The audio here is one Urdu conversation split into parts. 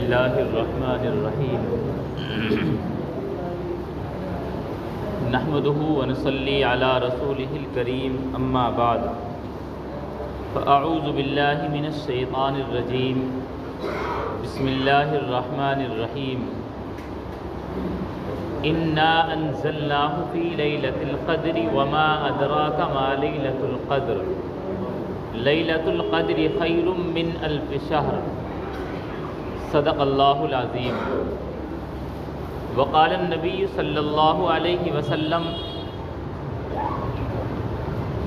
اللہ الرحمن الرحیم نحمدہ ونصلی علی رسولہ الکریم اما بعد فاعوذ باللہ من الشیطان الرجیم بسم اللہ الرحمن الرحیم انا انزلناہ فی لیلۃ القدر وما ادراک ما لیلۃ القدر لیلۃ القدر خیر من الف شہر صدق اللہ العظیم وقال النبی صلی اللہ علیہ وسلم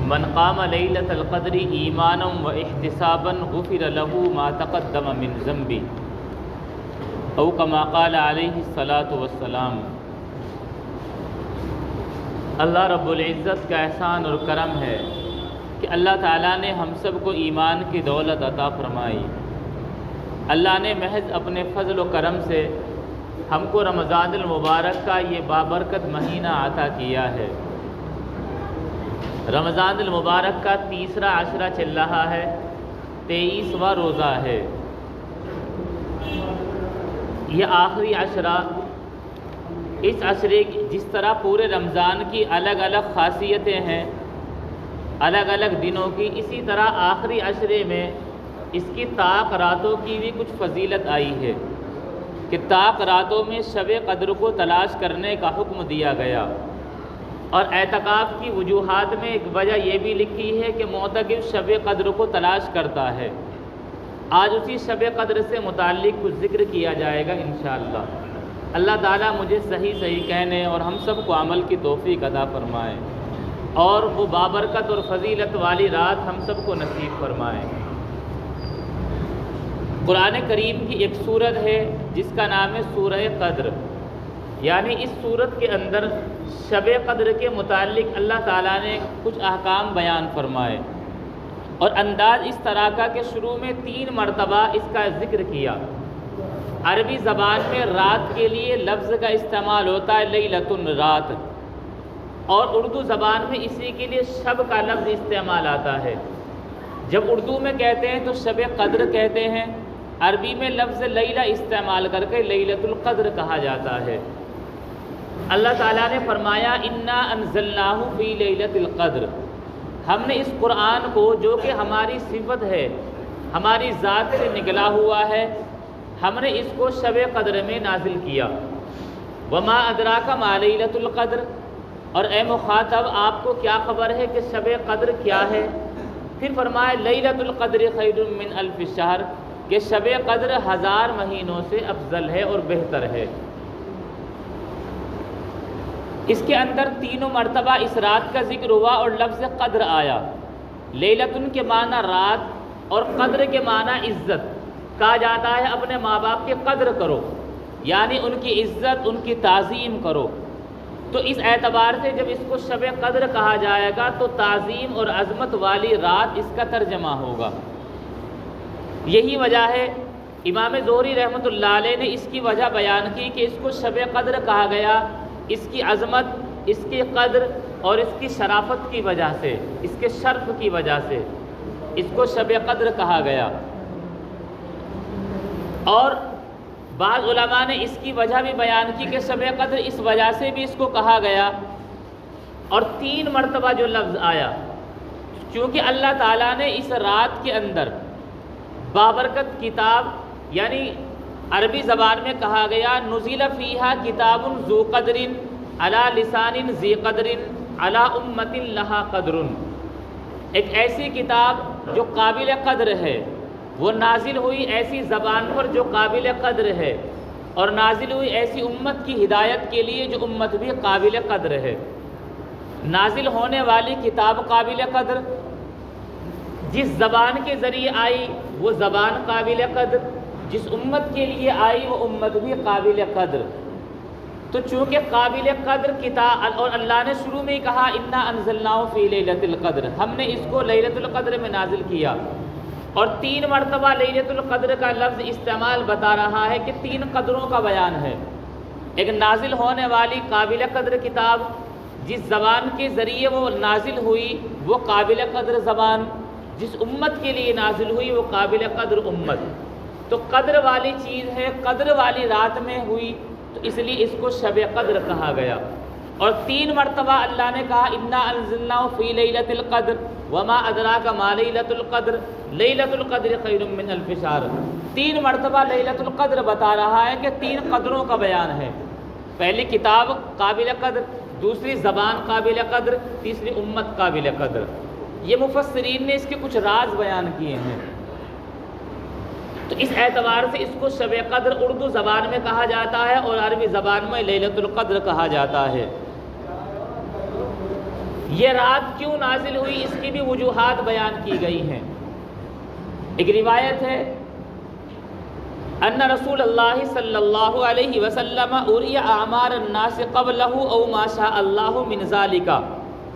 من قام لیلۃ القدر ایمانا واحتسابا غفر له ما تقدم من ذنبه او کما قال علیہ الصلاۃ والسلام۔ اللہ رب العزت کا احسان اور کرم ہے کہ اللہ تعالیٰ نے ہم سب کو ایمان کی دولت عطا فرمائی۔ اللہ نے محض اپنے فضل و کرم سے ہم کو رمضان المبارک کا یہ بابرکت مہینہ عطا کیا ہے۔ رمضان المبارک کا تیسرا عشرہ چل رہا ہے، 23واں روزہ ہے۔ یہ آخری عشرہ، اس عشرے کی جس طرح پورے رمضان کی الگ الگ خاصیتیں ہیں، الگ الگ دنوں کی، اسی طرح آخری عشرے میں اس کی طاق راتوں کی بھی کچھ فضیلت آئی ہے کہ طاق راتوں میں شب قدر کو تلاش کرنے کا حکم دیا گیا۔ اور اعتکاف کی وجوہات میں ایک وجہ یہ بھی لکھی ہے کہ معتکف شب قدر کو تلاش کرتا ہے۔ آج اسی شب قدر سے متعلق کچھ ذکر کیا جائے گا انشاءاللہ۔ اللہ تعالیٰ مجھے صحیح کہنے اور ہم سب کو عمل کی توفیق عطا فرمائے، اور وہ بابرکت اور فضیلت والی رات ہم سب کو نصیب فرمائے۔ قرآن کریم کی ایک سورت ہے جس کا نام ہے سورہ قدر، یعنی اس سورت کے اندر شب قدر کے متعلق اللہ تعالیٰ نے کچھ احکام بیان فرمائے، اور انداز اس طرح کا کہ شروع میں 3 مرتبہ اس کا ذکر کیا۔ عربی زبان میں رات کے لیے لفظ کا استعمال ہوتا ہے لیلۃ رات، اور اردو زبان میں اسی کے لیے شب کا لفظ استعمال آتا ہے۔ جب اردو میں کہتے ہیں تو شب قدر کہتے ہیں، عربی میں لفظ لیلہ استعمال کر کے لیلۃ القدر کہا جاتا ہے۔ اللہ تعالیٰ نے فرمایا انا انزلناہ فی لیلۃ القدر، ہم نے اس قرآن کو جو کہ ہماری صفت ہے، ہماری ذات سے نکلا ہوا ہے، ہم نے اس کو شب قدر میں نازل کیا۔ وما ادراک ما لیلۃ القدر، اور اے مخاطب آپ کو کیا خبر ہے کہ شب قدر کیا ہے؟ پھر فرمایا لیلۃ القدر خیر من الف شہر، کہ شب قدر 1000 مہینوں سے افضل ہے اور بہتر ہے۔ اس کے اندر 3 مرتبہ اس رات کا ذکر ہوا اور لفظ قدر آیا۔ لیلۃ کے معنی رات، اور قدر کے معنی عزت۔ کہا جاتا ہے اپنے ماں باپ کی قدر کرو، یعنی ان کی عزت، ان کی تعظیم کرو۔ تو اس اعتبار سے جب اس کو شب قدر کہا جائے گا تو تعظیم اور عظمت والی رات اس کا ترجمہ ہوگا۔ یہی وجہ ہے امام زہری رحمۃ اللہ علیہ نے اس کی وجہ بیان کی کہ اس کو شب قدر کہا گیا اس کی عظمت، اس کی قدر اور اس کی شرافت کی وجہ سے، اس کے شرف کی وجہ سے اس کو شب قدر کہا گیا۔ اور بعض علماء نے اس کی وجہ بھی بیان کی کہ شب قدر اس وجہ سے بھی اس کو کہا گیا۔ اور 3 مرتبہ جو لفظ آیا، چونکہ اللہ تعالیٰ نے اس رات کے اندر بابرکت کتاب، یعنی عربی زبان میں کہا گیا نزل فیہا کتاب ذو قدر علی لسان ذی قدر علی امت لہا قدر، ایک ایسی کتاب جو قابل قدر ہے، وہ نازل ہوئی ایسی زبان پر جو قابل قدر ہے، اور نازل ہوئی ایسی امت کی ہدایت کے لیے جو امت بھی قابل قدر ہے۔ نازل ہونے والی کتاب قابل قدر، جس زبان کے ذریعے آئی وہ زبان قابل قدر، جس امت کے لیے آئی وہ امت بھی قابل قدر۔ تو چونکہ قابل قدر کتاب، اور اللہ نے شروع میں ہی کہا انا انزلناہ فی لیلۃ القدر، ہم نے اس کو لیلۃ القدر میں نازل کیا، اور 3 مرتبہ لیلۃ القدر کا لفظ استعمال بتا رہا ہے کہ 3 قدروں کا بیان ہے۔ ایک نازل ہونے والی قابل قدر کتاب، جس زبان کے ذریعے وہ نازل ہوئی وہ قابل قدر زبان، جس امت کے لیے نازل ہوئی وہ قابل قدر امت۔ تو قدر والی چیز ہے، قدر والی رات میں ہوئی، تو اس لیے اس کو شب قدر کہا گیا۔ اور 3 مرتبہ اللہ نے کہا انا انزلناہ فی لیلۃ القدر وما ادراک ما لیلۃ القدر لیلۃ القدر خیر من الف شہر۔ 3 مرتبہ لیلۃ القدر بتا رہا ہے کہ 3 قدروں کا بیان ہے، پہلی کتاب قابل قدر، دوسری زبان قابل قدر، تیسری امت قابل قدر۔ یہ مفسرین نے اس کے کچھ راز بیان کیے ہیں، تو اس اعتبار سے اس کو شب قدر اردو زبان میں کہا جاتا ہے اور عربی زبان میں لیلۃ القدر کہا جاتا ہے۔ یہ رات کیوں نازل ہوئی اس کی بھی وجوہات بیان کی گئی ہیں۔ ایک روایت ہے ان رسول اللہ صلی اللہ علیہ وسلم اری اعمار الناس قبلہ او ما شاء اللہ من ذلک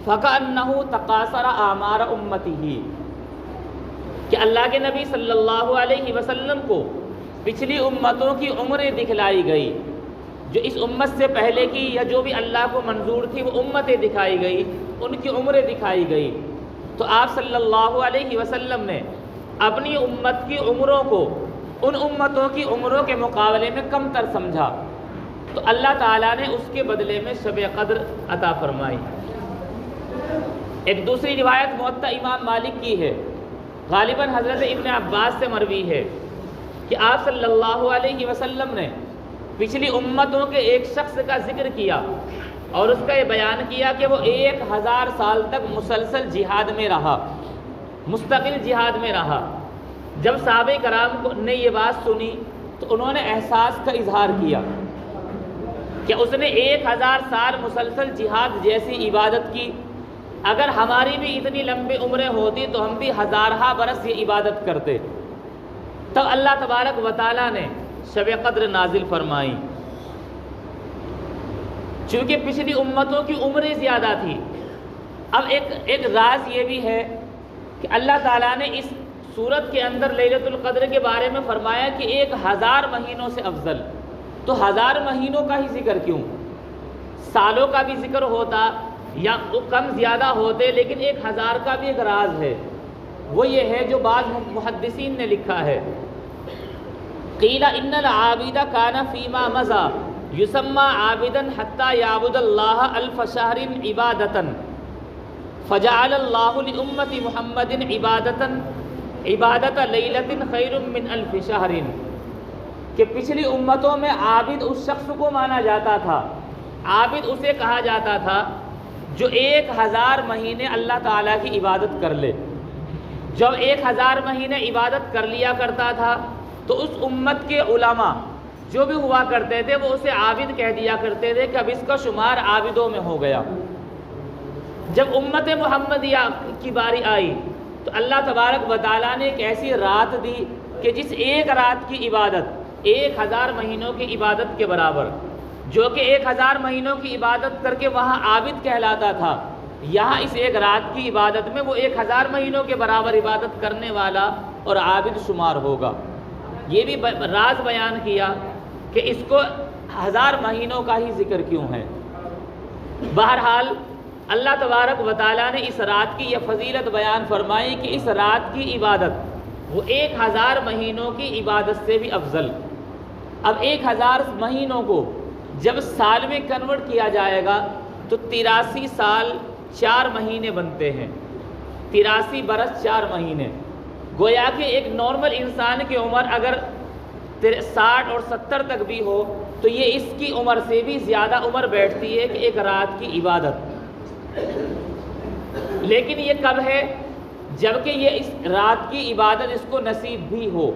فکأنہ تقاصر اعمار امتہ، کہ اللہ کے نبی صلی اللہ علیہ وسلم کو پچھلی امتوں کی عمریں دکھلائی گئی، جو اس امت سے پہلے کی یا جو بھی اللہ کو منظور تھی وہ امتیں دکھائی گئی، ان کی عمریں دکھائی گئی، تو آپ صلی اللہ علیہ وسلم نے اپنی امت کی عمروں کو ان امتوں کی عمروں کے مقابلے میں کم تر سمجھا، تو اللہ تعالیٰ نے اس کے بدلے میں شب قدر عطا فرمائی۔ ایک دوسری روایت موطا امام مالک کی ہے، غالباً حضرت ابن عباس سے مروی ہے کہ آپ صلی اللہ علیہ وسلم نے پچھلی امتوں کے ایک شخص کا ذکر کیا اور اس کا یہ بیان کیا کہ وہ 1000 سال تک مسلسل جہاد میں رہا، مستقل جہاد میں رہا۔ جب صحابہ کرام نے یہ بات سنی تو انہوں نے احساس کا اظہار کیا کہ اس نے 1000 سال مسلسل جہاد جیسی عبادت کی، اگر ہماری بھی اتنی لمبی عمریں ہوتی تو ہم بھی ہزارہا برس یہ عبادت کرتے۔ تب اللہ تبارک و تعالیٰ نے شب قدر نازل فرمائی، چونکہ پچھلی امتوں کی عمریں زیادہ تھی۔ اب ایک راز یہ بھی ہے کہ اللہ تعالیٰ نے اس سورت کے اندر لیلۃ القدر کے بارے میں فرمایا کہ 1000 مہینوں سے افضل، تو 1000 مہینوں کا ہی ذکر کیوں؟ سالوں کا بھی ذکر ہوتا یا کم زیادہ ہوتے، لیکن 1000 کا بھی ایک راز ہے، وہ یہ ہے جو بعض محدثین نے لکھا ہے، قیل ان العابد کان فیما مضى یسمى عابدا حتى یعبد اللہ 1000 شہر عبادتا فجعل اللہ لامت محمد عبادت لیلۃ خیر من 1000 شہر، کہ پچھلی امتوں میں عابد اس شخص کو مانا جاتا تھا، عابد اسے کہا جاتا تھا جو 1000 مہینے اللہ تعالیٰ کی عبادت کر لے۔ جب 1000 مہینے عبادت کر لیا کرتا تھا تو اس امت کے علماء جو بھی ہوا کرتے تھے وہ اسے عابد کہہ دیا کرتے تھے کہ اب اس کا شمار عابدوں میں ہو گیا۔ جب امت محمدیہ کی باری آئی تو اللہ تبارک و تعالیٰ نے ایک ایسی رات دی کہ جس ایک رات کی عبادت 1000 مہینوں کی عبادت کے برابر، جو کہ 1000 مہینوں کی عبادت کر کے وہاں عابد کہلاتا تھا، یہاں اس ایک رات کی عبادت میں وہ 1000 مہینوں کے برابر عبادت کرنے والا اور عابد شمار ہوگا۔ یہ بھی راز بیان کیا کہ اس کو 1000 مہینوں کا ہی ذکر کیوں ہے۔ بہرحال اللہ تبارک و تعالیٰ نے اس رات کی یہ فضیلت بیان فرمائی کہ اس رات کی عبادت وہ 1000 مہینوں کی عبادت سے بھی افضل۔ اب 1000 مہینوں کو جب سال میں کنورٹ کیا جائے گا تو 83 سال 4 مہینے بنتے ہیں، 83 برس 4 مہینے، گویا کہ ایک نارمل انسان کی عمر اگر 60 اور 70 تک بھی ہو تو یہ اس کی عمر سے بھی زیادہ عمر بیٹھتی ہے کہ ایک رات کی عبادت۔ لیکن یہ کب ہے؟ جبکہ یہ اس رات کی عبادت اس کو نصیب بھی ہو،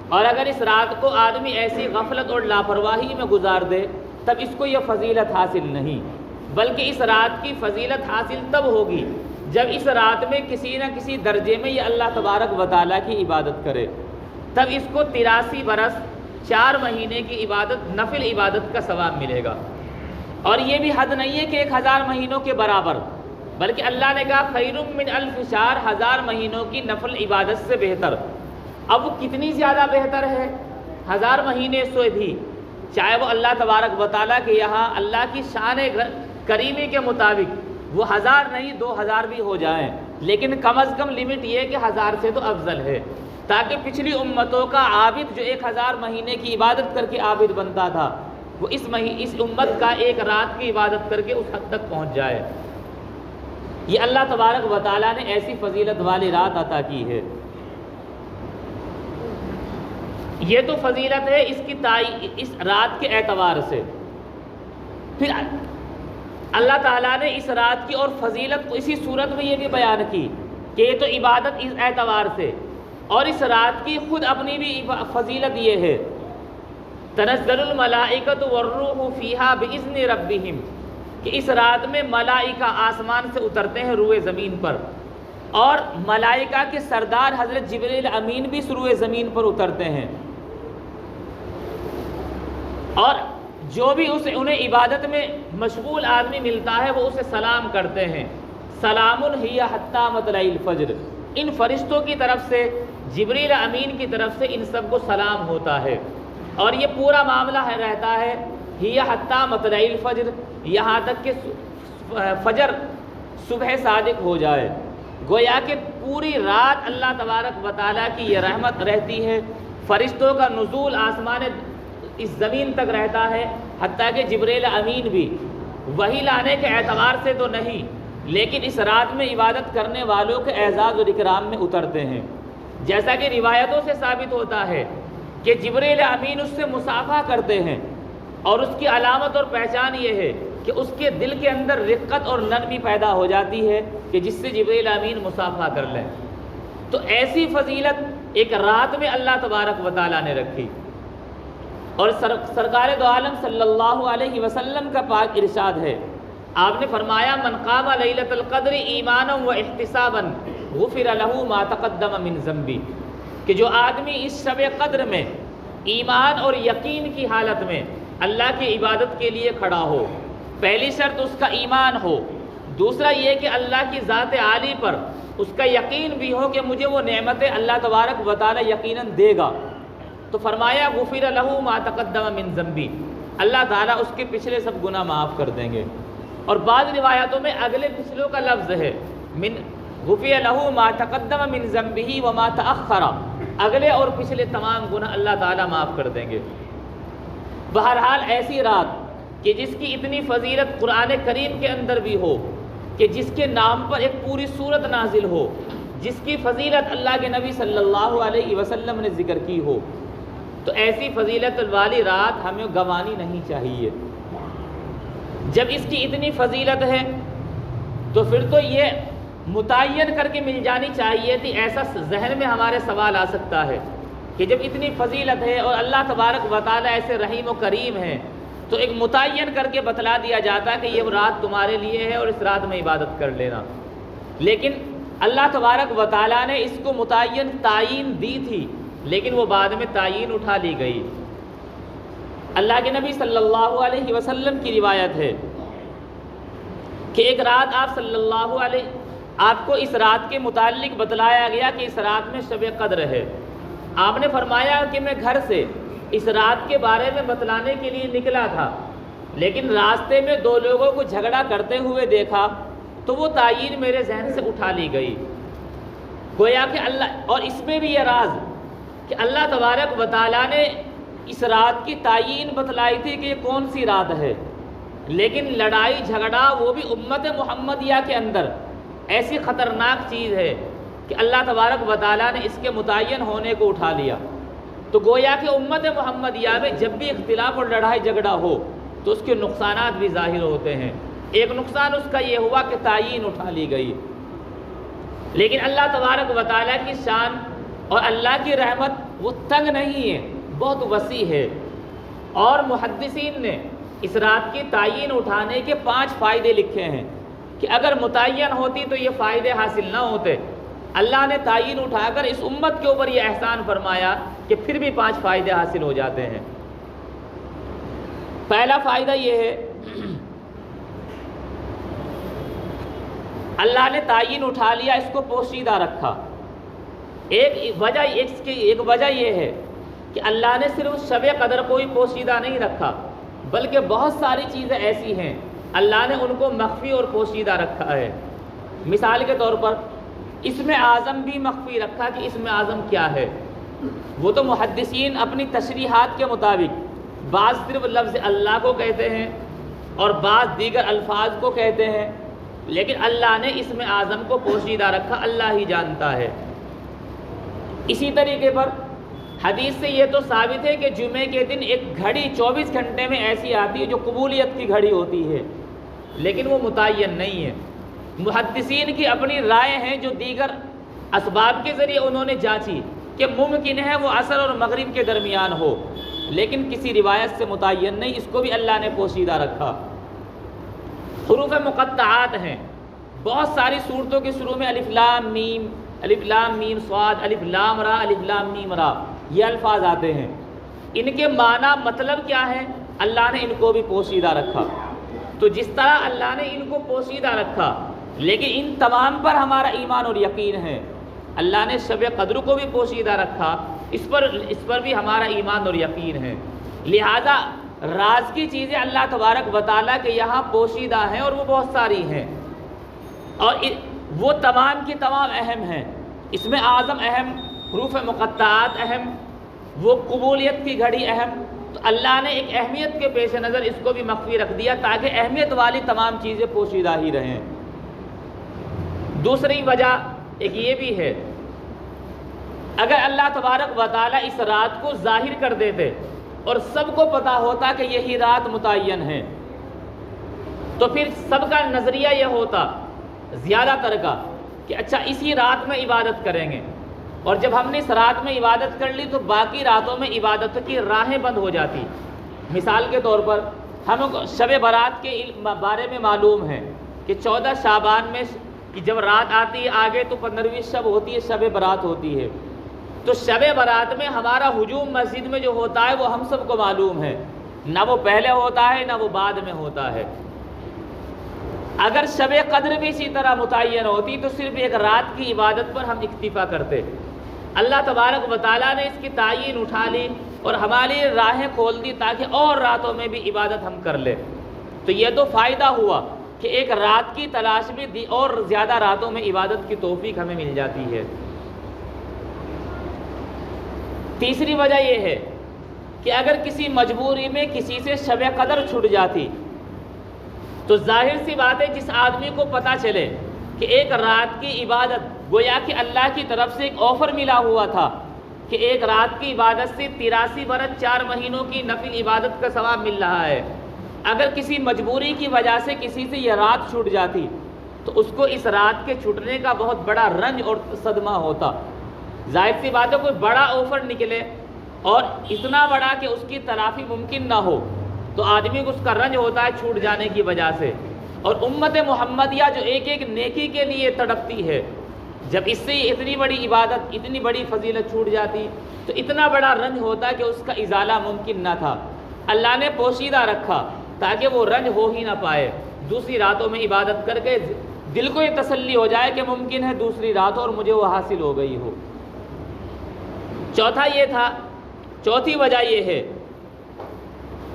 اور اگر اس رات کو آدمی ایسی غفلت اور لاپرواہی میں گزار دے تب اس کو یہ فضیلت حاصل نہیں، بلکہ اس رات کی فضیلت حاصل تب ہوگی جب اس رات میں کسی نہ کسی درجے میں یہ اللہ تبارک و تعالیٰ کی عبادت کرے، تب اس کو 83 برس 4 مہینے کی عبادت، نفل عبادت کا ثواب ملے گا۔ اور یہ بھی حد نہیں ہے کہ 1000 مہینوں کے برابر، بلکہ اللہ نے کہا خیر من 1000 شہر، 1000 مہینوں کی نفل عبادت سے بہتر۔ اب وہ کتنی زیادہ بہتر ہے؟ 1000 مہینے سے بھی، چاہے وہ اللہ تبارک و تعالیٰ کے یہاں اللہ کی شان کریمی کے مطابق وہ 1000 نہیں 2000 بھی ہو جائیں، لیکن کم از کم لمٹ یہ ہے کہ 1000 سے تو افضل ہے۔ تاکہ پچھلی امتوں کا عابد جو 1000 مہینے کی عبادت کر کے عابد بنتا تھا وہ اس امت کا ایک رات کی عبادت کر کے اس حد تک پہنچ جائے۔ یہ اللہ تبارک و تعالیٰ نے ایسی فضیلت والی رات عطا کی ہے۔ یہ تو فضیلت ہے اس رات کے اعتبار سے۔ پھر اللہ تعالیٰ نے اس رات کی اور فضیلت کو اسی صورت میں یہ بھی بیان کی کہ یہ تو عبادت اس اعتبار سے، اور اس رات کی خود اپنی بھی فضیلت یہ ہے، تنزل الملائکۃ والروح فیہا باذن ربہم، کہ اس رات میں ملائکہ آسمان سے اترتے ہیں روئے زمین پر، اور ملائکہ کے سردار حضرت جبریل امین بھی روئے زمین پر اترتے ہیں، اور جو بھی انہیں عبادت میں مشغول آدمی ملتا ہے وہ اسے سلام کرتے ہیں، سلام ہی حتی مطلع الفجر۔ ان فرشتوں کی طرف سے، جبریل امین کی طرف سے ان سب کو سلام ہوتا ہے، اور یہ پورا معاملہ رہتا ہے ہی حتی مطلع الفجر، یہاں تک کہ فجر صبح صادق ہو جائے۔ گویا کہ پوری رات اللہ تبارک و تعالیٰ کی یہ رحمت رہتی ہے، فرشتوں کا نزول آسمان اس زمین تک رہتا ہے، حتیٰ کہ جبریل امین بھی وہی لانے کے اعتبار سے تو نہیں، لیکن اس رات میں عبادت کرنے والوں کے اعزاز و اکرام میں اترتے ہیں، جیسا کہ روایتوں سے ثابت ہوتا ہے کہ جبریل امین اس سے مصافحہ کرتے ہیں، اور اس کی علامت اور پہچان یہ ہے کہ اس کے دل کے اندر رقت اور نرمی پیدا ہو جاتی ہے کہ جس سے جبریل امین مصافحہ کر لیں۔ تو ایسی فضیلت ایک رات میں اللہ تبارک و تعالیٰ نے رکھی، اور سرکار دو عالم صلی اللہ علیہ وسلم کا پاک ارشاد ہے، آپ نے فرمایا من قام لیلۃ القدر ایمانا و احتسابا غفر له ما تقدم من ذنبی، کہ جو آدمی اس شب قدر میں ایمان اور یقین کی حالت میں اللہ کی عبادت کے لیے کھڑا ہو، پہلی شرط اس کا ایمان ہو، دوسرا یہ کہ اللہ کی ذات عالی پر اس کا یقین بھی ہو کہ مجھے وہ نعمتیں اللہ تبارک و تعالی یقیناً دے گا، تو فرمایا غفر له ما تقدم من ذنبی، اللہ تعالیٰ اس کے پچھلے سب گناہ معاف کر دیں گے۔ اور بعض روایتوں میں اگلے پچھلوں کا لفظ ہے، من غفر له ما تقدم من ذنبہ وما تأخر، اگلے اور پچھلے تمام گناہ اللہ تعالیٰ معاف کر دیں گے۔ بہرحال ایسی رات کہ جس کی اتنی فضیلت قرآن کریم کے اندر بھی ہو، کہ جس کے نام پر ایک پوری سورت نازل ہو، جس کی فضیلت اللہ کے نبی صلی اللہ علیہ وسلم نے ذکر کی ہو، تو ایسی فضیلت والی رات ہمیں گنوانی نہیں چاہیے۔ جب اس کی اتنی فضیلت ہے تو پھر تو یہ متعین کر کے مل جانی چاہیے تھی۔ ایسا ذہن میں ہمارے سوال آ سکتا ہے کہ جب اتنی فضیلت ہے اور اللہ تبارک و تعالیٰ ایسے رحیم و کریم ہیں تو ایک متعین کر کے بتلا دیا جاتا کہ یہ رات تمہارے لیے ہے اور اس رات میں عبادت کر لینا، لیکن اللہ تبارک و تعالیٰ نے اس کو متعین تعین دی تھی، لیکن وہ بعد میں تعین اٹھا لی گئی۔ اللہ کے نبی صلی اللہ علیہ وسلم کی روایت ہے کہ ایک رات آپ کو اس رات کے متعلق بتلایا گیا کہ اس رات میں شب قدر ہے۔ آپ نے فرمایا کہ میں گھر سے اس رات کے بارے میں بتلانے کے لیے نکلا تھا، لیکن راستے میں دو لوگوں کو جھگڑا کرتے ہوئے دیکھا تو وہ تعین میرے ذہن سے اٹھا لی گئی۔ گویا کہ اور اس میں بھی یہ راز کہ اللہ تبارک و تعالیٰ نے اس رات کی تعین بتلائی تھی کہ یہ کون سی رات ہے، لیکن لڑائی جھگڑا وہ بھی امت محمدیہ کے اندر ایسی خطرناک چیز ہے کہ اللہ تبارک و تعالیٰ نے اس کے متعین ہونے کو اٹھا لیا۔ تو گویا کہ امت محمدیہ میں جب بھی اختلاف اور لڑائی جھگڑا ہو تو اس کے نقصانات بھی ظاہر ہوتے ہیں۔ ایک نقصان اس کا یہ ہوا کہ تعین اٹھا لی گئی، لیکن اللہ تبارک و تعالیٰ کی شان اور اللہ کی رحمت وہ تنگ نہیں ہے، بہت وسیع ہے، اور محدثین نے اس رات کی تعین اٹھانے کے 5 فائدے لکھے ہیں کہ اگر متعین ہوتی تو یہ فائدے حاصل نہ ہوتے۔ اللہ نے تعین اٹھا کر اس امت کے اوپر یہ احسان فرمایا کہ پھر بھی 5 فائدے حاصل ہو جاتے ہیں۔ پہلا فائدہ یہ ہے، اللہ نے تعین اٹھا لیا، اس کو پوشیدہ رکھا۔ ایک وجہ یہ ہے کہ اللہ نے صرف شب قدر کو ہی پوشیدہ نہیں رکھا، بلکہ بہت ساری چیزیں ایسی ہیں اللہ نے ان کو مخفی اور پوشیدہ رکھا ہے۔ مثال کے طور پر اسم اعظم بھی مخفی رکھا کہ اسم اعظم کیا ہے۔ وہ تو محدثین اپنی تشریحات کے مطابق بعض صرف لفظ اللہ کو کہتے ہیں اور بعض دیگر الفاظ کو کہتے ہیں، لیکن اللہ نے اسم اعظم کو پوشیدہ رکھا، اللہ ہی جانتا ہے۔ اسی طریقے پر حدیث سے یہ تو ثابت ہے کہ جمعے کے دن ایک گھڑی 24 گھنٹے میں ایسی آتی ہے جو قبولیت کی گھڑی ہوتی ہے، لیکن وہ متعین نہیں ہے۔ محدثین کی اپنی رائے ہیں جو دیگر اسباب کے ذریعے انہوں نے جانچی کہ ممکن ہے وہ عصر اور مغرب کے درمیان ہو، لیکن کسی روایت سے متعین نہیں، اس کو بھی اللہ نے پوشیدہ رکھا۔ حروف مقطعات ہیں، بہت ساری صورتوں کے شروع میں الف لام میم صاد، الف لام را، الف لام میم را، یہ الفاظ آتے ہیں۔ ان کے معنی مطلب کیا ہے؟ اللہ نے ان کو بھی پوشیدہ رکھا۔ تو جس طرح اللہ نے ان کو پوشیدہ رکھا، لیکن ان تمام پر ہمارا ایمان اور یقین ہے۔ اللہ نے شب قدر کو بھی پوشیدہ رکھا، اس پر بھی ہمارا ایمان اور یقین ہے۔ لہذا راز کی چیزیں اللہ تبارک و تعالیٰ کے یہاں پوشیدہ ہیں اور وہ بہت ساری ہیں، اور وہ تمام کی تمام اہم ہیں۔ اس میں اعظم اہم، حروف مقطعات اہم، وہ قبولیت کی گھڑی اہم۔ تو اللہ نے ایک اہمیت کے پیش نظر اس کو بھی مخفی رکھ دیا تاکہ اہمیت والی تمام چیزیں پوشیدہ ہی رہیں۔ دوسری وجہ ایک یہ بھی ہے، اگر اللہ تبارک و تعالیٰ اس رات کو ظاہر کر دیتے اور سب کو پتہ ہوتا کہ یہی رات متعین ہے، تو پھر سب کا نظریہ یہ ہوتا زیادہ تر کا کہ اچھا اسی رات میں عبادت کریں گے، اور جب ہم نے اس رات میں عبادت کر لی تو باقی راتوں میں عبادت کی راہیں بند ہو جاتی۔ مثال کے طور پر ہم شب برات کے بارے میں معلوم ہے کہ 14 شعبان میں جب رات آتی ہے آگے تو 15ویں شب ہوتی ہے، شب برات ہوتی ہے۔ تو شب برات میں ہمارا ہجوم مسجد میں جو ہوتا ہے وہ ہم سب کو معلوم ہے، نہ وہ پہلے ہوتا ہے نہ وہ بعد میں ہوتا ہے۔ اگر شب قدر بھی اسی طرح متعین ہوتی تو صرف ایک رات کی عبادت پر ہم اکتفا کرتے۔ اللہ تبارک و تعالیٰ نے اس کی تعین اٹھا لی اور ہماری راہیں کھول دی تاکہ اور راتوں میں بھی عبادت ہم کر لیں۔ تو یہ تو فائدہ ہوا کہ ایک رات کی تلاش میں دی اور زیادہ راتوں میں عبادت کی توفیق ہمیں مل جاتی ہے۔ تیسری وجہ یہ ہے کہ اگر کسی مجبوری میں کسی سے شب قدر چھٹ جاتی تو ظاہر سی بات ہے جس آدمی کو پتہ چلے کہ ایک رات کی عبادت گویا کہ اللہ کی طرف سے ایک آفر ملا ہوا تھا کہ ایک رات کی عبادت سے 83 برس 4 مہینوں کی نفل عبادت کا ثواب مل رہا ہے، اگر کسی مجبوری کی وجہ سے کسی سے یہ رات چھوٹ جاتی تو اس کو اس رات کے چھوٹنے کا بہت بڑا رنج اور صدمہ ہوتا۔ ظاہر سی بات ہے کوئی بڑا آفر نکلے اور اتنا بڑا کہ اس کی تلافی ممکن نہ ہو تو آدمی کو اس کا رنج ہوتا ہے چھوٹ جانے کی وجہ سے۔ اور امت محمدیہ جو ایک ایک نیکی کے لیے تڑپتی ہے، جب اس سے اتنی بڑی عبادت اتنی بڑی فضیلت چھوٹ جاتی تو اتنا بڑا رنج ہوتا کہ اس کا ازالہ ممکن نہ تھا۔ اللہ نے پوشیدہ رکھا تاکہ وہ رنج ہو ہی نہ پائے، دوسری راتوں میں عبادت کر کے دل کو یہ تسلی ہو جائے کہ ممکن ہے دوسری رات اور مجھے وہ حاصل ہو گئی ہو۔ چوتھی وجہ یہ ہے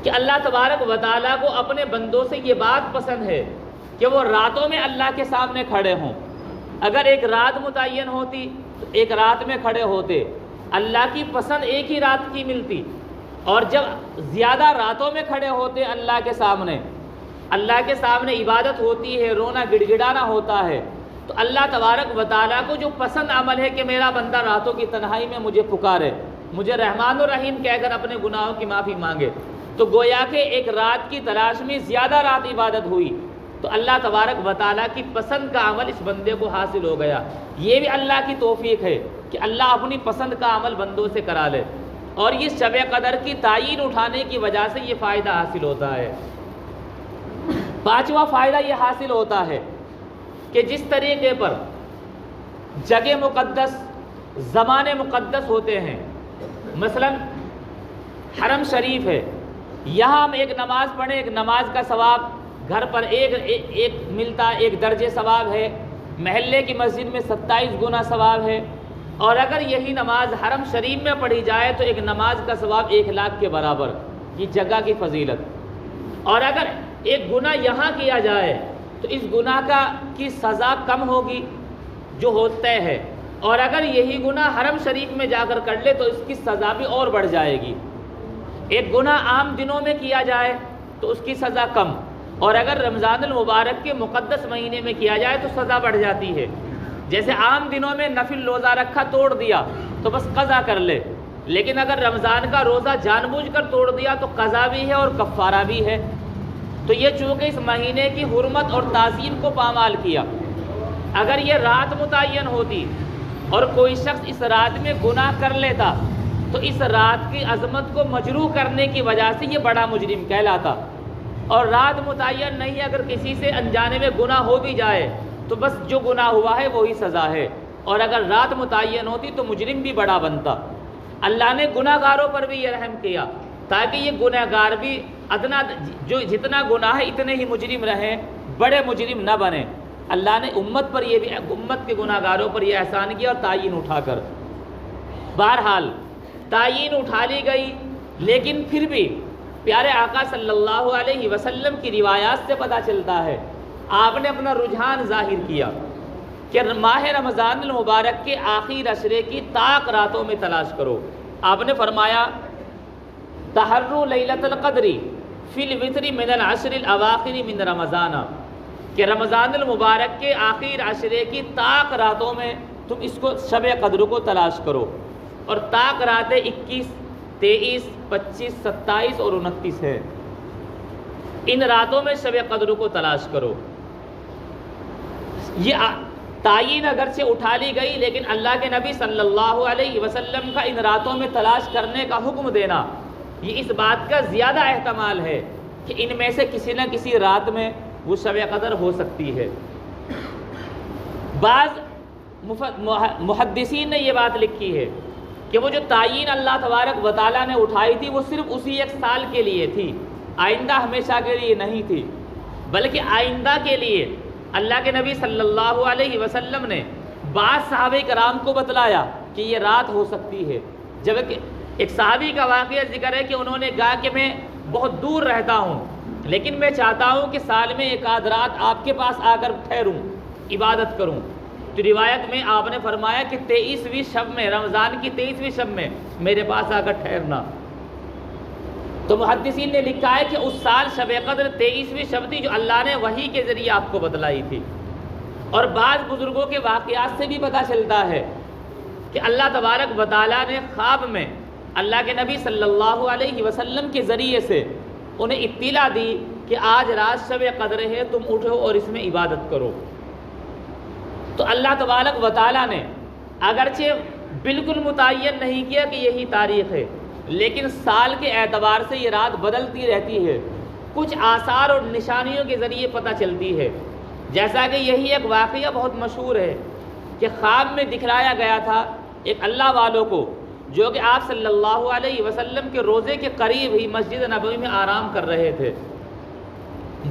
کہ اللہ تبارک و تعالیٰ کو اپنے بندوں سے یہ بات پسند ہے کہ وہ راتوں میں اللہ کے سامنے کھڑے ہوں۔ اگر ایک رات متعین ہوتی تو ایک رات میں کھڑے ہوتے، اللہ کی پسند ایک ہی رات کی ملتی، اور جب زیادہ راتوں میں کھڑے ہوتے اللہ کے سامنے عبادت ہوتی ہے، رونا گڑ گڑانا ہوتا ہے، تو اللہ تبارک و تعالیٰ کو جو پسند عمل ہے کہ میرا بندہ راتوں کی تنہائی میں مجھے پکارے، مجھے رحمان الرحیم کہہ کر اپنے گناہوں کی معافی مانگے، تو گویا کہ ایک رات کی تلاش میں زیادہ رات عبادت ہوئی تو اللہ تبارک و تعالیٰ کی پسند کا عمل اس بندے کو حاصل ہو گیا۔ یہ بھی اللہ کی توفیق ہے کہ اللہ اپنی پسند کا عمل بندوں سے کرا لے، اور یہ شب قدر کی تعین اٹھانے کی وجہ سے یہ فائدہ حاصل ہوتا ہے۔ پانچواں فائدہ یہ حاصل ہوتا ہے کہ جس طریقے پر جگہ مقدس، زمانے مقدس ہوتے ہیں، مثلا حرم شریف ہے، یہاں ہم ایک نماز پڑھیں، ایک نماز کا ثواب گھر پر ایک ملتا، ایک درجے ثواب ہے، محلے کی مسجد میں 27 گنا ثواب ہے، اور اگر یہی نماز حرم شریف میں پڑھی جائے تو ایک نماز کا ثواب 1 لاکھ کے برابر، یہ جگہ کی فضیلت۔ اور اگر ایک گناہ یہاں کیا جائے تو اس گناہ کی سزا کم ہوگی، جو ہوتا ہے، اور اگر یہی گناہ حرم شریف میں جا کر لے تو اس کی سزا بھی اور بڑھ جائے گی۔ ایک گناہ عام دنوں میں کیا جائے تو اس کی سزا کم، اور اگر رمضان المبارک کے مقدس مہینے میں کیا جائے تو سزا بڑھ جاتی ہے۔ جیسے عام دنوں میں نفل روزہ رکھا، توڑ دیا تو بس قضا کر لے، لیکن اگر رمضان کا روزہ جان بوجھ کر توڑ دیا تو قضا بھی ہے اور کفارہ بھی ہے۔ تو یہ چونکہ اس مہینے کی حرمت اور تعظیم کو پامال کیا۔ اگر یہ رات متعین ہوتی اور کوئی شخص اس رات میں گناہ کر لیتا تو اس رات کی عظمت کو مجروح کرنے کی وجہ سے یہ بڑا مجرم کہلاتا، اور رات متعین نہیں، اگر کسی سے انجانے میں گناہ ہو بھی جائے تو بس جو گناہ ہوا ہے وہی سزا ہے، اور اگر رات متعین ہوتی تو مجرم بھی بڑا بنتا۔ اللہ نے گناہ گاروں پر بھی یہ رحم کیا تاکہ یہ گناہ گار بھی ادنا جو جتنا گناہ ہے اتنے ہی مجرم رہیں، بڑے مجرم نہ بنیں۔ اللہ نے امت پر یہ بھی، امت کے گناہ گاروں پر یہ احسان کیا اور تعین اٹھا کر۔ بہرحال تعین اٹھا لی گئی، لیکن پھر بھی پیارے آقا صلی اللہ علیہ وسلم کی روایات سے پتہ چلتا ہے آپ نے اپنا رجحان ظاہر کیا کہ ماہ رمضان المبارک کے آخری عشرے کی طاق راتوں میں تلاش کرو۔ آپ نے فرمایا تحروا لیلۃ القدر فی الوتر من العشر الاواخر من رمضان، کہ رمضان المبارک کے آخر عشرے کی طاق راتوں میں تم اس کو شب قدر کو تلاش کرو، اور طاق راتیں 21، 23، 25، 27 اور 29 ہے۔ ان راتوں میں شب قدر کو تلاش کرو۔ یہ تعین اگرچہ اٹھا لی گئی، لیکن اللہ کے نبی صلی اللہ علیہ وسلم کا ان راتوں میں تلاش کرنے کا حکم دینا یہ اس بات کا زیادہ احتمال ہے کہ ان میں سے کسی نہ کسی رات میں وہ شب قدر ہو سکتی ہے۔ بعض محدثین نے یہ بات لکھی ہے کہ وہ جو تعین اللہ تبارک و تعالیٰ نے اٹھائی تھی وہ صرف اسی ایک سال کے لیے تھی، آئندہ ہمیشہ کے لیے نہیں تھی، بلکہ آئندہ کے لیے اللہ کے نبی صلی اللہ علیہ وسلم نے بعض صحابہ کرام کو بتلایا کہ یہ رات ہو سکتی ہے۔ جبکہ ایک صحابی کا واقعہ ذکر ہے کہ انہوں نے کہا کہ میں بہت دور رہتا ہوں، لیکن میں چاہتا ہوں کہ سال میں ایک آدھ رات آپ کے پاس آ کر ٹھہروں، عبادت کروں۔ تو روایت میں آپ نے فرمایا کہ 23ویں شب میں، رمضان کی 23ویں شب میں میرے پاس آ کر ٹھہرنا۔ تو محدثین نے لکھا ہے کہ اس سال شب قدر 23ویں شب تھی جو اللہ نے وحی کے ذریعے آپ کو بتلائی تھی۔ اور بعض بزرگوں کے واقعات سے بھی پتہ چلتا ہے کہ اللہ تبارک و تعالیٰ نے خواب میں اللہ کے نبی صلی اللہ علیہ وسلم کے ذریعے سے انہیں اطلاع دی کہ آج رات شب قدر ہے، تم اٹھو اور اس میں عبادت کرو۔ تو اللہ تبارک و تعالیٰ نے اگرچہ بالکل متعین نہیں کیا کہ یہی تاریخ ہے، لیکن سال کے اعتبار سے یہ رات بدلتی رہتی ہے، کچھ آثار اور نشانیوں کے ذریعے پتہ چلتی ہے۔ جیسا کہ یہی ایک واقعہ بہت مشہور ہے کہ خواب میں دکھلایا گیا تھا ایک اللہ والوں کو جو کہ آپ صلی اللہ علیہ وسلم کے روضے کے قریب ہی مسجد نبوی میں آرام کر رہے تھے۔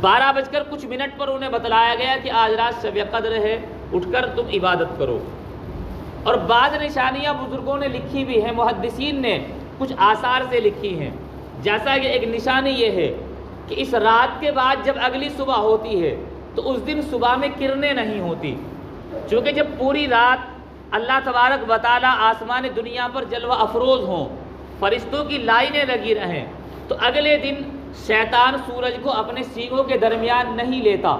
12:00 پر انہیں بتلایا گیا کہ آج رات شب قدر ہے، اٹھ کر تم عبادت کرو۔ اور بعض نشانیاں بزرگوں نے لکھی بھی ہیں، محدثین نے کچھ آثار سے لکھی ہیں۔ جیسا کہ ایک نشانی یہ ہے کہ اس رات کے بعد جب اگلی صبح ہوتی ہے تو اس دن صبح میں کرنیں نہیں ہوتی، چونکہ جب پوری رات اللہ تبارک و تعالیٰ آسمان دنیا پر جلوہ افروز ہوں، فرشتوں کی لائنیں لگی رہیں، تو اگلے دن شیطان سورج کو اپنے سینگوں کے درمیان نہیں لیتا۔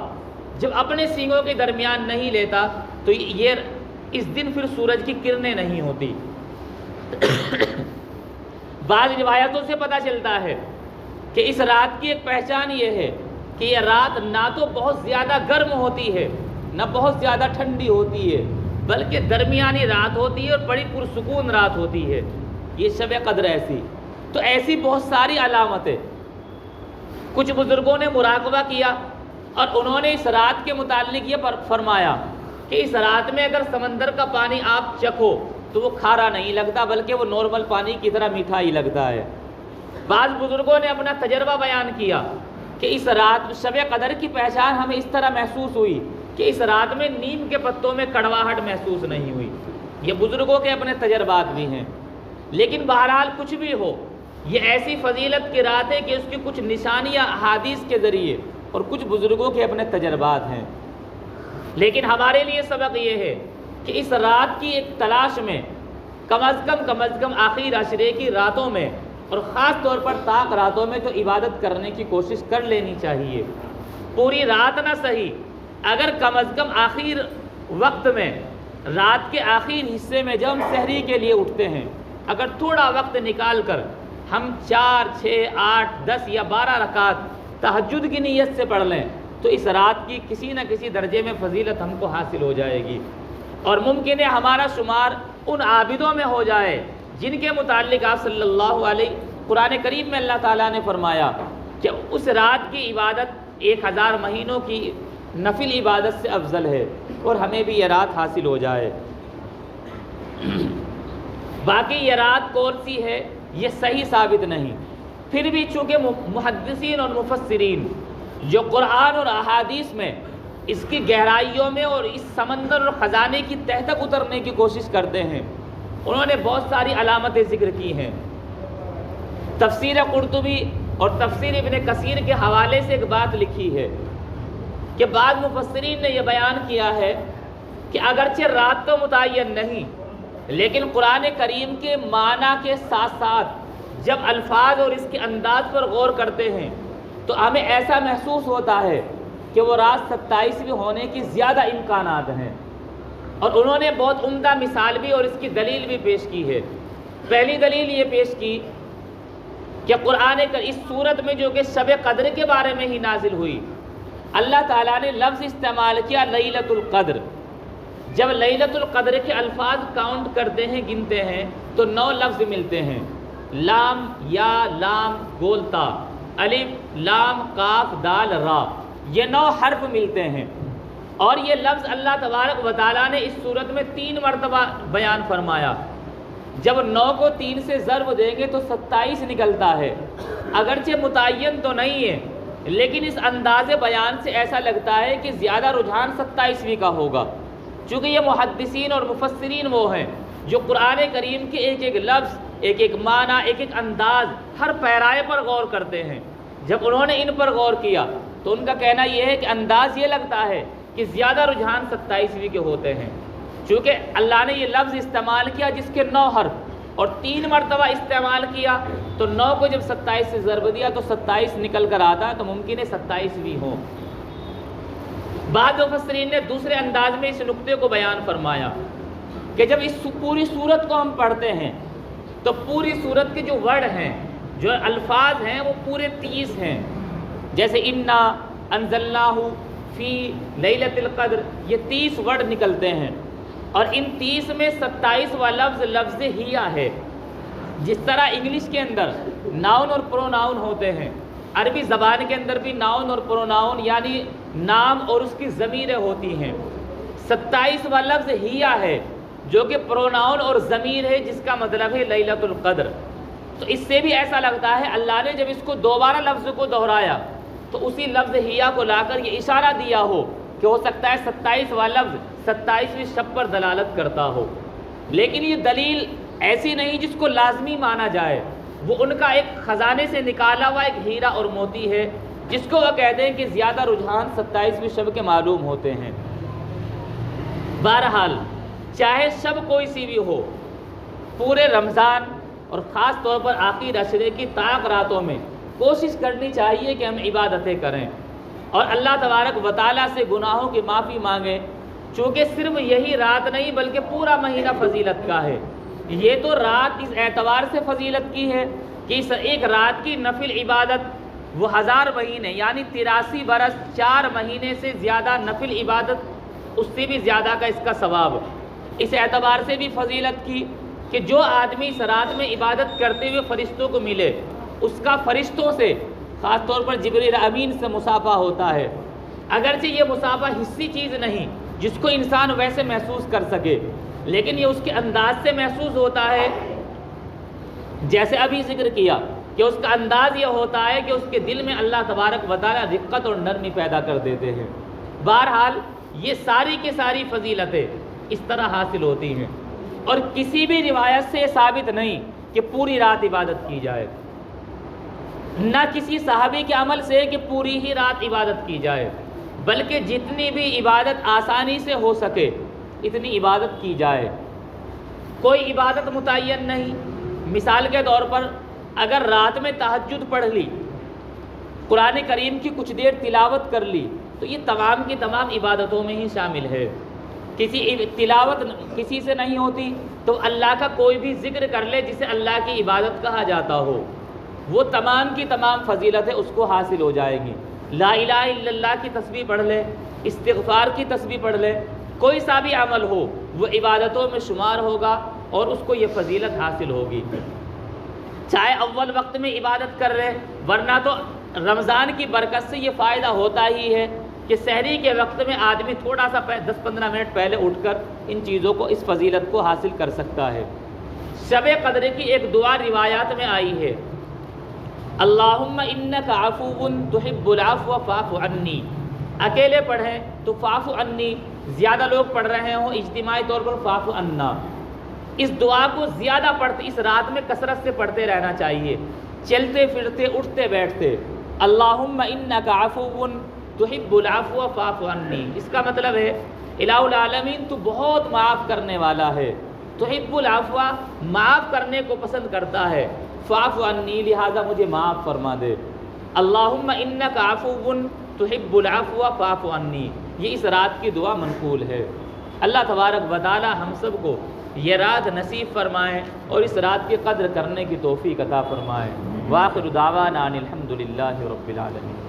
جب اپنے سینگوں کے درمیان نہیں لیتا تو یہ اس دن پھر سورج کی کرنیں نہیں ہوتی۔ بعض روایتوں سے پتہ چلتا ہے کہ اس رات کی ایک پہچان یہ ہے کہ یہ رات نہ تو بہت زیادہ گرم ہوتی ہے نہ بہت زیادہ ٹھنڈی ہوتی ہے، بلکہ درمیانی رات ہوتی ہے اور بڑی پرسکون رات ہوتی ہے یہ شب قدر ایسی۔ تو ایسی بہت ساری علامتیں کچھ بزرگوں نے مراقبہ کیا اور انہوں نے اس رات کے متعلق یہ فرمایا کہ اس رات میں اگر سمندر کا پانی آپ چکھو تو وہ کھارا نہیں لگتا بلکہ وہ نارمل پانی کی طرح میٹھا ہی لگتا ہے۔ بعض بزرگوں نے اپنا تجربہ بیان کیا کہ اس رات شب قدر کی پہچان ہمیں اس طرح محسوس ہوئی کہ اس رات میں نیم کے پتوں میں کڑواہٹ محسوس نہیں ہوئی۔ یہ بزرگوں کے اپنے تجربات بھی ہیں، لیکن بہرحال کچھ بھی ہو یہ ایسی فضیلت کی رات ہے کہ اس کی کچھ نشانیاں احادیث کے ذریعے اور کچھ بزرگوں کے اپنے تجربات ہیں۔ لیکن ہمارے لیے سبق یہ ہے کہ اس رات کی ایک تلاش میں کم از کم آخری عشرے کی راتوں میں اور خاص طور پر طاق راتوں میں تو عبادت کرنے کی کوشش کر لینی چاہیے. پوری رات نہ صحیح، اگر کم از کم آخر وقت میں، رات کے آخری حصے میں جب ہم سحری کے لیے اٹھتے ہیں، اگر تھوڑا وقت نکال کر ہم 4، 6، 8، 10 یا 12 رکعت تہجد کی نیت سے پڑھ لیں تو اس رات کی کسی نہ کسی درجے میں فضیلت ہم کو حاصل ہو جائے گی، اور ممکن ہے ہمارا شمار ان عابدوں میں ہو جائے جن کے متعلق آپ صلی اللہ علیہ قرآن کریم میں اللہ تعالیٰ نے فرمایا کہ اس رات کی عبادت 1000 مہینوں کی نفل عبادت سے افضل ہے، اور ہمیں بھی یہ رات حاصل ہو جائے. باقی یہ رات کون سی ہے یہ صحیح ثابت نہیں، پھر بھی چونکہ محدثین اور مفسرین جو قرآن اور احادیث میں اس کی گہرائیوں میں اور اس سمندر اور خزانے کی تہ تک اترنے کی کوشش کرتے ہیں، انہوں نے بہت ساری علامتیں ذکر کی ہیں. تفسیر قرطبی اور تفسیر ابن کثیر کے حوالے سے ایک بات لکھی ہے کہ بعض مفسرین نے یہ بیان کیا ہے کہ اگرچہ رات تو متعین نہیں، لیکن قرآن کریم کے معنی کے ساتھ ساتھ جب الفاظ اور اس کے انداز پر غور کرتے ہیں تو ہمیں ایسا محسوس ہوتا ہے کہ وہ رات 27ویں ہونے کی زیادہ امکانات ہیں. اور انہوں نے بہت عمدہ مثال بھی اور اس کی دلیل بھی پیش کی ہے. پہلی دلیل یہ پیش کی کہ قرآن کا اس صورت میں جو کہ شب قدر کے بارے میں ہی نازل ہوئی، اللہ تعالیٰ نے لفظ استعمال کیا لیلۃ القدر. جب لیلۃ القدر کے الفاظ کاؤنٹ کرتے ہیں، گنتے ہیں تو 9 لفظ ملتے ہیں. لام، یا، لام، گولتا، الف، لام، کاف، دال، را، یہ 9 حرف ملتے ہیں. اور یہ لفظ اللہ تبارک و تعالیٰ نے اس صورت میں 3 مرتبہ بیان فرمایا. جب 9 کو 3 سے ضرب دیں گے تو 27 نکلتا ہے. اگرچہ متعین تو نہیں ہے، لیکن اس انداز بیان سے ایسا لگتا ہے کہ زیادہ رجحان 27ویں کا ہوگا، چونکہ یہ محدثین اور مفسرین وہ ہیں جو قرآن کریم کے ایک ایک لفظ، ایک ایک معنی، ایک ایک انداز، ہر پیرائے پر غور کرتے ہیں. جب انہوں نے ان پر غور کیا تو ان کا کہنا یہ ہے کہ انداز یہ لگتا ہے کہ زیادہ رجحان 27ویں کے ہوتے ہیں، چونکہ اللہ نے یہ لفظ استعمال کیا جس کے 9 حرف اور 3 مرتبہ استعمال کیا، تو 9 کو جب 27 سے ضرب دیا تو 27 نکل کر آتا ہے، تو ممکن ہے 27ویں ہو. بعض مفسرین نے دوسرے انداز میں اس نقطے کو بیان فرمایا کہ جب اس پوری صورت کو ہم پڑھتے ہیں تو پوری صورت کے جو ورڈ ہیں، جو الفاظ ہیں، وہ پورے 30 ہیں. جیسے انا انزلناہ فی لیلۃ القدر، یہ 30 ورڈ نکلتے ہیں، اور ان 30 میں 27واں لفظ ہیا ہے. جس طرح انگلش کے اندر ناؤن اور پروناؤن ہوتے ہیں، عربی زبان کے اندر بھی ناؤن اور پروناؤن یعنی نام اور اس کی ضمیریں ہوتی ہیں. 27واں لفظ ہیا ہے جو کہ پروناؤن اور ضمیر ہے، جس کا مطلب ہے لیلۃ القدر. تو اس سے بھی ایسا لگتا ہے اللہ نے جب اس کو دوبارہ لفظ کو دہرایا تو اسی لفظ ہیا کو لا کر یہ اشارہ دیا ہو کہ ہو سکتا ہے 27واں لفظ 27ویں شب پر دلالت کرتا ہو. لیکن یہ دلیل ایسی نہیں جس کو لازمی مانا جائے، وہ ان کا ایک خزانے سے نکالا ہوا ایک ہیرا اور موتی ہے جس کو وہ کہتے ہیں کہ زیادہ رجحان 27ویں شب کے معلوم ہوتے ہیں. بہرحال چاہے شب کوئی سی بھی ہو، پورے رمضان اور خاص طور پر آخری عشرے کی طاق راتوں میں کوشش کرنی چاہیے کہ ہم عبادتیں کریں اور اللہ تبارک و تعالیٰ سے گناہوں کی معافی مانگیں، چونکہ صرف یہی رات نہیں بلکہ پورا مہینہ فضیلت کا ہے. یہ تو رات اس اعتبار سے فضیلت کی ہے کہ اس ایک رات کی نفل عبادت وہ 1000 مہینے یعنی 83 برس 4 مہینے سے زیادہ نفل عبادت، اس سے بھی زیادہ کا اس کا ثواب. اس اعتبار سے بھی فضیلت کی کہ جو آدمی اس رات میں عبادت کرتے ہوئے فرشتوں کو ملے، اس کا فرشتوں سے خاص طور پر جبریل امین سے مصافحہ ہوتا ہے. اگرچہ یہ مصافحہ حسی چیز نہیں جس کو انسان ویسے محسوس کر سکے، لیکن یہ اس کے انداز سے محسوس ہوتا ہے. جیسے ابھی ذکر کیا کہ اس کا انداز یہ ہوتا ہے کہ اس کے دل میں اللہ تبارک و تعالیٰ رقت اور نرمی پیدا کر دیتے ہیں. بہرحال یہ ساری کی ساری فضیلتیں اس طرح حاصل ہوتی ہیں، اور کسی بھی روایت سے یہ ثابت نہیں کہ پوری رات عبادت کی جائے، نہ کسی صحابی کے عمل سے کہ پوری ہی رات عبادت کی جائے، بلکہ جتنی بھی عبادت آسانی سے ہو سکے اتنی عبادت کی جائے، کوئی عبادت متعین نہیں۔ مثال کے طور پر اگر رات میں تہجد پڑھ لی، قرآن کریم کی کچھ دیر تلاوت کر لی، تو یہ تمام کی تمام عبادتوں میں ہی شامل ہے۔ تلاوت کسی سے نہیں ہوتی تو اللہ کا کوئی بھی ذکر کر لے جسے اللہ کی عبادت کہا جاتا ہو، وہ تمام کی تمام فضیلتیں اس کو حاصل ہو جائیں گی۔ لا الہ الا اللہ کی تسبیح پڑھ لے، استغفار کی تسبیح پڑھ لے، کوئی سا بھی عمل ہو وہ عبادتوں میں شمار ہوگا اور اس کو یہ فضیلت حاصل ہوگی۔ چاہے اول وقت میں عبادت کر رہے، ورنہ تو رمضان کی برکت سے یہ فائدہ ہوتا ہی ہے کہ سحری کے وقت میں آدمی تھوڑا سا 10-15 منٹ پہلے اٹھ کر ان چیزوں کو، اس فضیلت کو حاصل کر سکتا ہے۔ شب قدر کی ایک دعا روایات میں آئی ہے، اللہم انک عفو تحب العفو فاعف عنی۔ اکیلے پڑھیں تو فاعف عنی، زیادہ لوگ پڑھ رہے ہوں اجتماعی طور پر فاعف عنا۔ اس دعا کو زیادہ پڑھتے، اس رات میں کثرت سے پڑھتے رہنا چاہیے، چلتے پھرتے اٹھتے بیٹھتے۔ اللہم انک عفو تحب العفو فاعف عنی، اس کا مطلب ہے الہ العالمین تو بہت معاف کرنے والا ہے، تحب العفو معاف کرنے کو پسند کرتا ہے، فاعف عنی لہذا مجھے معاف فرما دے۔ اللہم انک عفو تحب العفو فاعف عنی، یہ اس رات کی دعا منقول ہے۔ اللہ تبارک و تعالی ہم سب کو یہ رات نصیب فرمائے اور اس رات کی قدر کرنے کی توفیق عطا فرمائے۔ وآخر دعوانا ان الحمد للہ رب العالمین۔